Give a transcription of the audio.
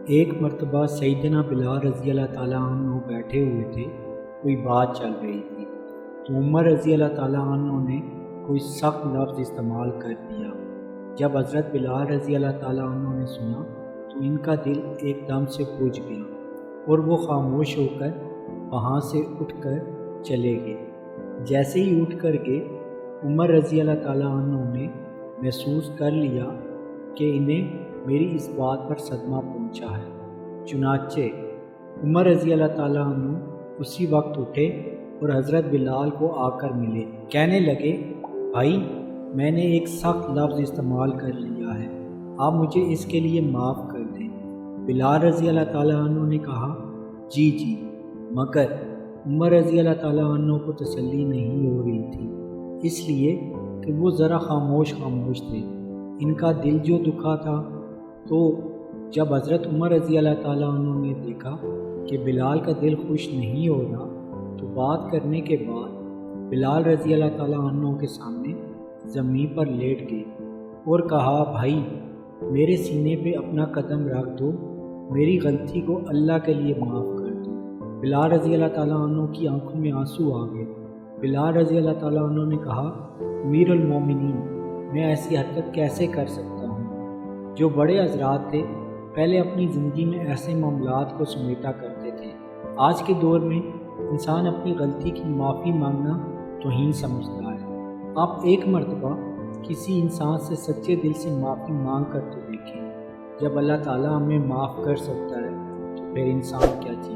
ایک مرتبہ سیدنا بلال رضی اللہ تعالیٰ عنہ بیٹھے ہوئے تھے، کوئی بات چل رہی تھی تو عمر رضی اللہ تعالیٰ عنہ نے کوئی سخت لفظ استعمال کر دیا۔ جب حضرت بلال رضی اللہ تعالیٰ عنہ نے سنا تو ان کا دل ایک دم سے بجھ گیا اور وہ خاموش ہو کر وہاں سے اٹھ کر چلے گئے۔ جیسے ہی اٹھ کر گئے، عمر رضی اللہ تعالیٰ عنہ نے محسوس کر لیا کہ انہیں میری اس بات پر صدمہ پہنچا ہے۔ چنانچہ عمر رضی اللہ تعالیٰ عنہ اسی وقت اٹھے اور حضرت بلال کو آ کر ملے۔ کہنے لگے، بھائی، میں نے ایک سخت لفظ استعمال کر لیا ہے، آپ مجھے اس کے لیے معاف کر دیں۔ بلال رضی اللہ تعالیٰ عنہ نے کہا، جی جی، مگر عمر رضی اللہ تعالیٰ عنہ کو تسلی نہیں ہو رہی تھی، اس لیے کہ وہ ذرا خاموش تھے۔ ان کا دل جو دکھا تھا، تو جب حضرت عمر رضی اللہ تعالیٰ عنہ نے دیکھا کہ بلال کا دل خوش نہیں ہو رہا، تو بات کرنے کے بعد بلال رضی اللہ تعالیٰ عنہ کے سامنے زمین پر لیٹ گئے اور کہا، بھائی، میرے سینے پہ اپنا قدم رکھ دو، میری غلطی کو اللہ کے لیے معاف کر دو۔ بلال رضی اللہ تعالیٰ عنہ کی آنکھوں میں آنسو آ گئے۔ بلال رضی اللہ تعالیٰ عنہ نے کہا، امیر المومنین، میں ایسی حرکت کیسے کر سکتا ہوں؟ جو بڑے حضرات تھے پہلے اپنی زندگی میں ایسے معاملات کو سمیٹا کرتے تھے۔ آج کے دور میں انسان اپنی غلطی کی معافی مانگنا توہین سمجھتا ہے۔ آپ ایک مرتبہ کسی انسان سے سچے دل سے معافی مانگ کر تو دیکھیں۔ جب اللہ تعالیٰ ہمیں معاف کر سکتا ہے تو پھر انسان کیا چاہیے؟